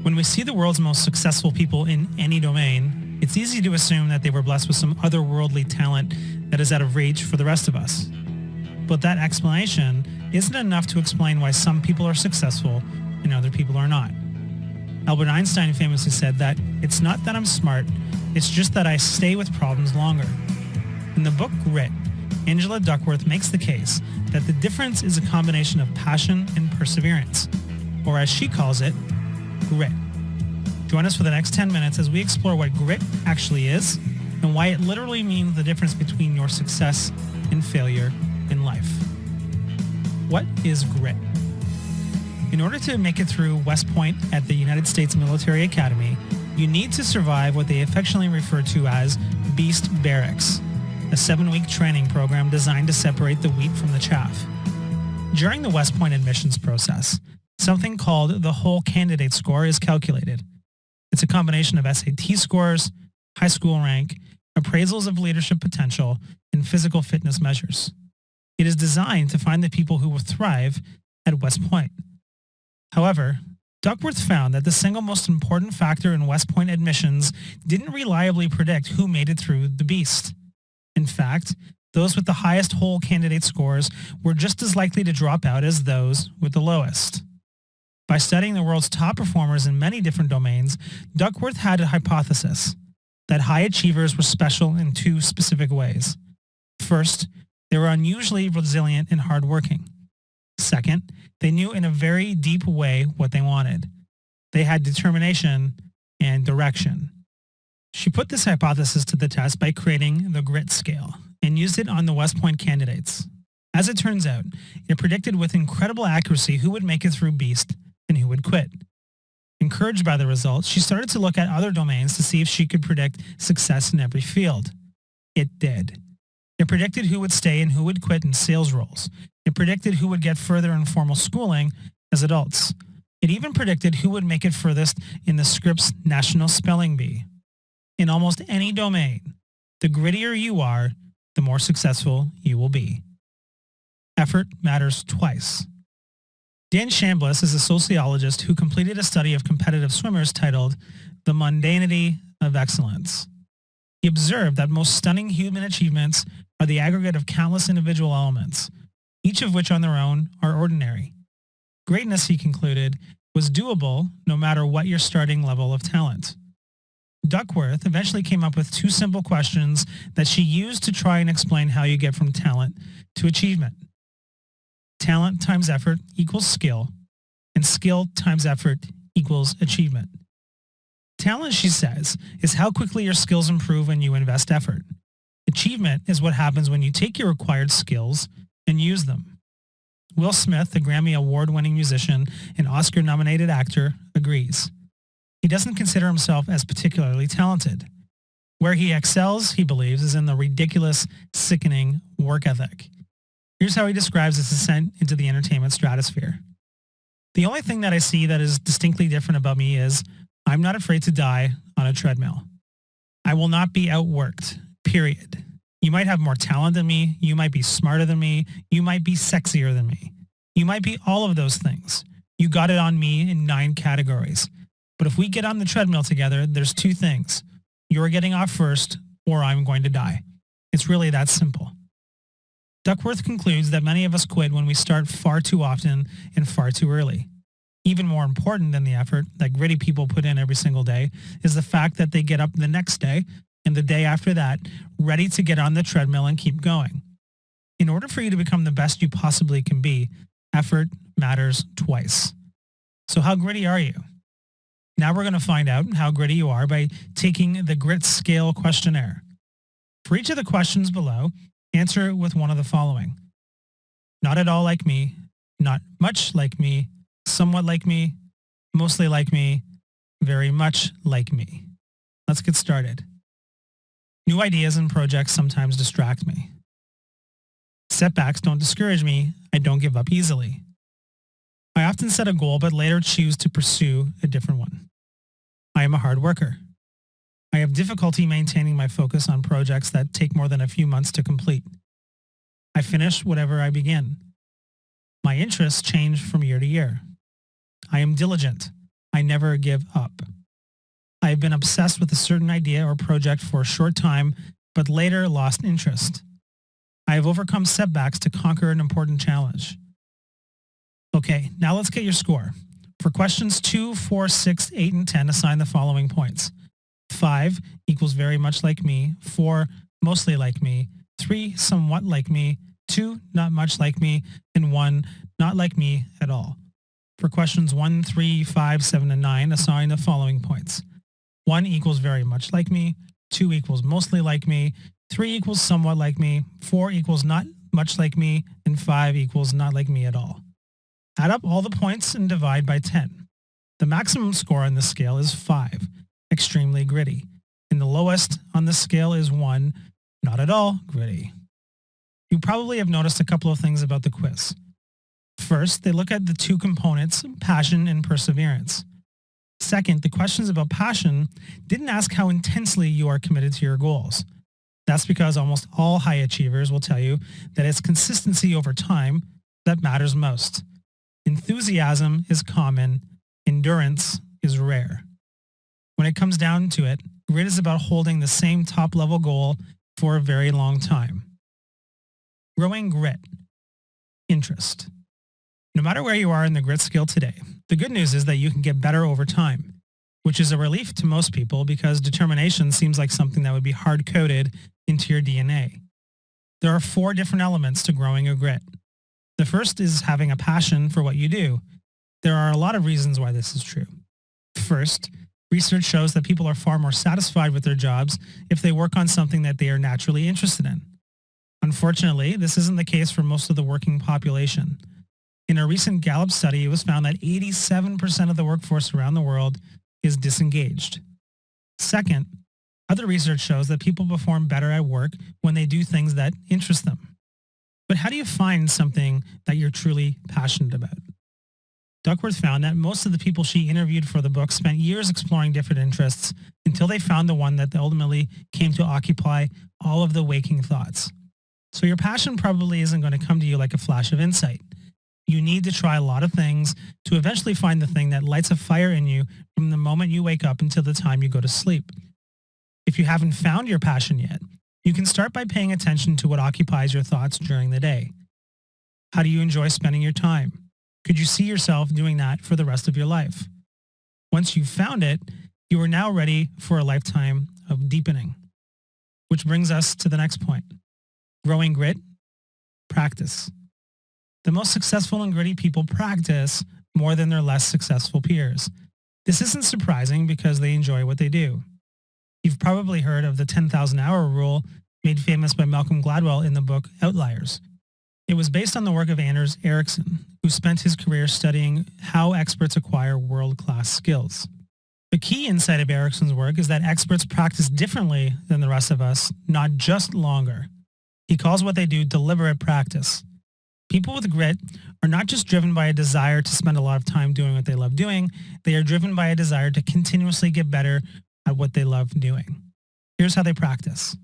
When we see the world's most successful people in any domain, it's easy to assume that they were blessed with some otherworldly talent that is out of reach for the rest of us. But that explanation isn't enough to explain why some people are successful and other people are not. Albert Einstein famously said that it's not that I'm smart, it's just that I stay with problems longer. In the book Grit, Angela Duckworth makes the case that the difference is a combination of passion and perseverance, or as she calls it, grit. Join us for the next 10 minutes as we explore what grit actually is and why it literally means the difference between your success and failure in life. What is grit? In order to make it through West Point at the United States Military Academy, you need to survive what they affectionately refer to as Beast Barracks, a 7-week training program designed to separate the wheat from the chaff. During the West Point admissions process, something called the whole candidate score is calculated. It's a combination of SAT scores, high school rank, appraisals of leadership potential, and physical fitness measures. It is designed to find the people who will thrive at West Point. However, Duckworth found that the single most important factor in West Point admissions didn't reliably predict who made it through the beast. In fact, those with the highest whole candidate scores were just as likely to drop out as those with the lowest. By studying the world's top performers in many different domains, Duckworth had a hypothesis that high achievers were special in 2 specific ways. First, they were unusually resilient and hardworking. Second, they knew in a very deep way what they wanted. They had determination and direction. She put this hypothesis to the test by creating the grit scale and used it on the West Point candidates. As it turns out, it predicted with incredible accuracy who would make it through Beast and who would quit. Encouraged by the results, she started to look at other domains to see if she could predict success in every field. It did. It predicted who would stay and who would quit in sales roles. It predicted who would get further in formal schooling as adults. It even predicted who would make it furthest in the Scripps National Spelling Bee. In almost any domain, the grittier you are, the more successful you will be. Effort matters twice. Dan Chambliss is a sociologist who completed a study of competitive swimmers titled The Mundanity of Excellence. He observed that most stunning human achievements are the aggregate of countless individual elements, each of which on their own are ordinary. Greatness, he concluded, was doable no matter what your starting level of talent. Duckworth eventually came up with 2 simple questions that she used to try and explain how you get from talent to achievement. Talent times effort equals skill, and skill times effort equals achievement. Talent, she says, is how quickly your skills improve when you invest effort. Achievement is what happens when you take your acquired skills and use them. Will Smith, the Grammy Award-winning musician and Oscar-nominated actor, agrees. He doesn't consider himself as particularly talented. Where he excels, he believes, is in the ridiculous, sickening work ethic. Here's how he describes his ascent into the entertainment stratosphere. The only thing that I see that is distinctly different about me is I'm not afraid to die on a treadmill. I will not be outworked, period. You might have more talent than me. You might be smarter than me. You might be sexier than me. You might be all of those things. You got it on me in 9 categories. But if we get on the treadmill together, there's 2 things. You're getting off first, or I'm going to die. It's really that simple. Duckworth concludes that many of us quit when we start far too often and far too early. Even more important than the effort that gritty people put in every single day is the fact that they get up the next day and the day after that, ready to get on the treadmill and keep going. In order for you to become the best you possibly can be, effort matters twice. So how gritty are you? Now we're going to find out how gritty you are by taking the grit scale questionnaire. For each of the questions below, answer with one of the following. Not at all like me, not much like me, somewhat like me, mostly like me, very much like me. Let's get started. New ideas and projects sometimes distract me. Setbacks don't discourage me. I don't give up easily. I often set a goal but later choose to pursue a different one. I am a hard worker. I have difficulty maintaining my focus on projects that take more than a few months to complete. I finish whatever I begin. My interests change from year to year. I am diligent. I never give up. I have been obsessed with a certain idea or project for a short time, but later lost interest. I have overcome setbacks to conquer an important challenge. Okay, now let's get your score. For questions 2, 4, 6, 8, and 10, assign the following points. 5 equals very much like me. 4, mostly like me. 3, somewhat like me. 2, not much like me. And 1, not like me at all. For questions 1, 3, 5, 7, and 9, assign the following points. 1 equals very much like me. 2 equals mostly like me. 3 equals somewhat like me. 4 equals not much like me. And 5 equals not like me at all. Add up all the points and divide by 10. The maximum score on this scale is 5, extremely gritty. And the lowest on this scale is 1, not at all gritty. You probably have noticed a couple of things about the quiz. First, they look at the two components, passion and perseverance. Second, the questions about passion didn't ask how intensely you are committed to your goals. That's because almost all high achievers will tell you that it's consistency over time that matters most. Enthusiasm is common. Endurance is rare. When it comes down to it, grit is about holding the same top-level goal for a very long time. Growing grit. Interest. No matter where you are in the grit scale today, the good news is that you can get better over time, which is a relief to most people because determination seems like something that would be hard-coded into your DNA. There are 4 different elements to growing your grit. The first is having a passion for what you do. There are a lot of reasons why this is true. First, research shows that people are far more satisfied with their jobs if they work on something that they are naturally interested in. Unfortunately, this isn't the case for most of the working population. In a recent Gallup study, it was found that 87% of the workforce around the world is disengaged. Second, other research shows that people perform better at work when they do things that interest them. But how do you find something that you're truly passionate about? Duckworth found that most of the people she interviewed for the book spent years exploring different interests until they found the one that ultimately came to occupy all of the waking thoughts. So your passion probably isn't going to come to you like a flash of insight. You need to try a lot of things to eventually find the thing that lights a fire in you from the moment you wake up until the time you go to sleep. If you haven't found your passion yet, you can start by paying attention to what occupies your thoughts during the day. How do you enjoy spending your time? Could you see yourself doing that for the rest of your life? Once you've found it, you are now ready for a lifetime of deepening. Which brings us to the next point. Growing grit, practice. The most successful and gritty people practice more than their less successful peers. This isn't surprising because they enjoy what they do. You've probably heard of the 10,000-hour rule made famous by Malcolm Gladwell in the book Outliers. It was based on the work of Anders Ericsson, who spent his career studying how experts acquire world-class skills. The key insight of Ericsson's work is that experts practice differently than the rest of us, not just longer. He calls what they do deliberate practice. People with grit are not just driven by a desire to spend a lot of time doing what they love doing, they are driven by a desire to continuously get better at what they love doing. Here's how they practice.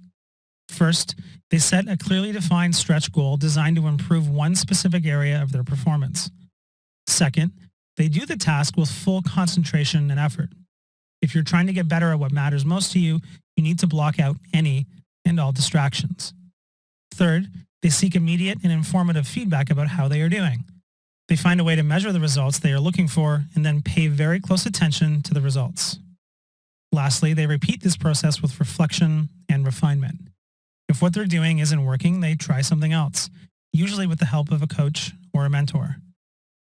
First, they set a clearly defined stretch goal designed to improve one specific area of their performance. Second, they do the task with full concentration and effort. If you're trying to get better at what matters most to you, you need to block out any and all distractions. Third, they seek immediate and informative feedback about how they are doing. They find a way to measure the results they are looking for and then pay very close attention to the results. Lastly, they repeat this process with reflection and refinement. If what they're doing isn't working, they try something else, usually with the help of a coach or a mentor.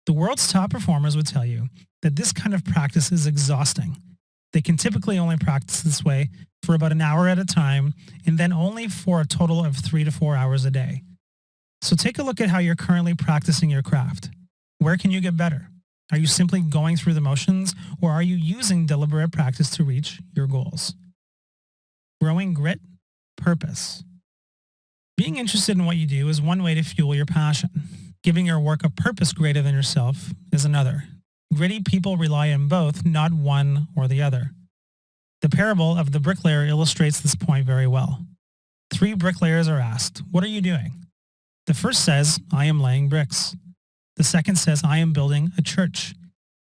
The world's top performers would tell you that this kind of practice is exhausting. They can typically only practice this way for about an hour at a time and then only for a total of 3 to 4 hours a day. So take a look at how you're currently practicing your craft. Where can you get better? Are you simply going through the motions, or are you using deliberate practice to reach your goals? Growing grit, purpose. Being interested in what you do is one way to fuel your passion. Giving your work a purpose greater than yourself is another. Gritty people rely on both, not one or the other. The parable of the bricklayer illustrates this point very well. 3 bricklayers are asked, "What are you doing?" The first says, "I am laying bricks." The second says, "I am building a church."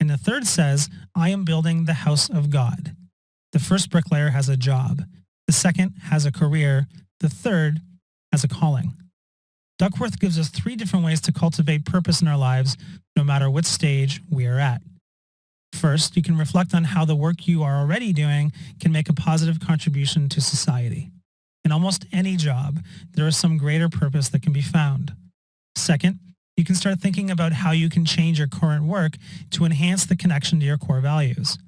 And the third says, I am building the house of God. The first bricklayer has a job. The second has a career. The third has a calling. Duckworth gives us 3 different ways to cultivate purpose in our lives, no matter what stage we are at. First, you can reflect on how the work you are already doing can make a positive contribution to society. In almost any job, there is some greater purpose that can be found. Second, you can start thinking about how you can change your current work to enhance the connection to your core values.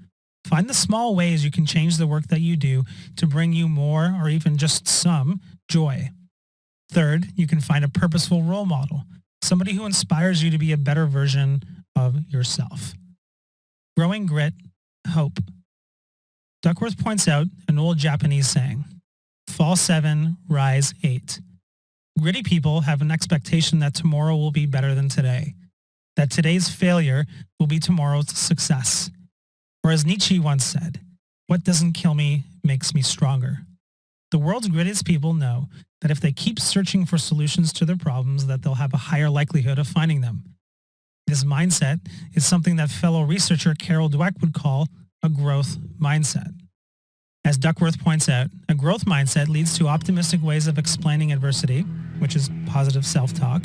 Find the small ways you can change the work that you do to bring you more or even just some joy. Third, you can find a purposeful role model, somebody who inspires you to be a better version of yourself. Growing grit, hope. Duckworth points out an old Japanese saying, fall 7, rise 8. Gritty people have an expectation that tomorrow will be better than today, that today's failure will be tomorrow's success. Or as Nietzsche once said, what doesn't kill me makes me stronger. The world's grittiest people know that if they keep searching for solutions to their problems, that they'll have a higher likelihood of finding them. This mindset is something that fellow researcher Carol Dweck would call a growth mindset. As Duckworth points out, a growth mindset leads to optimistic ways of explaining adversity, which is positive self-talk,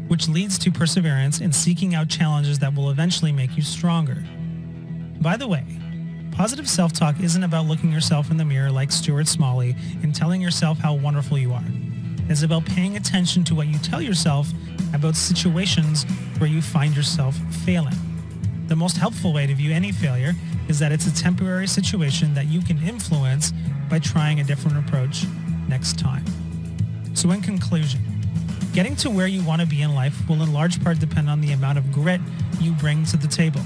which leads to perseverance in seeking out challenges that will eventually make you stronger. By the way, positive self-talk isn't about looking yourself in the mirror like Stuart Smalley and telling yourself how wonderful you are. It's about paying attention to what you tell yourself about situations where you find yourself failing. The most helpful way to view any failure is that it's a temporary situation that you can influence by trying a different approach next time. So in conclusion, getting to where you want to be in life will in large part depend on the amount of grit you bring to the table.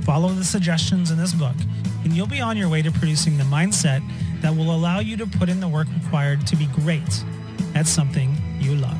Follow the suggestions in this book, and you'll be on your way to producing the mindset that will allow you to put in the work required to be great at something you love.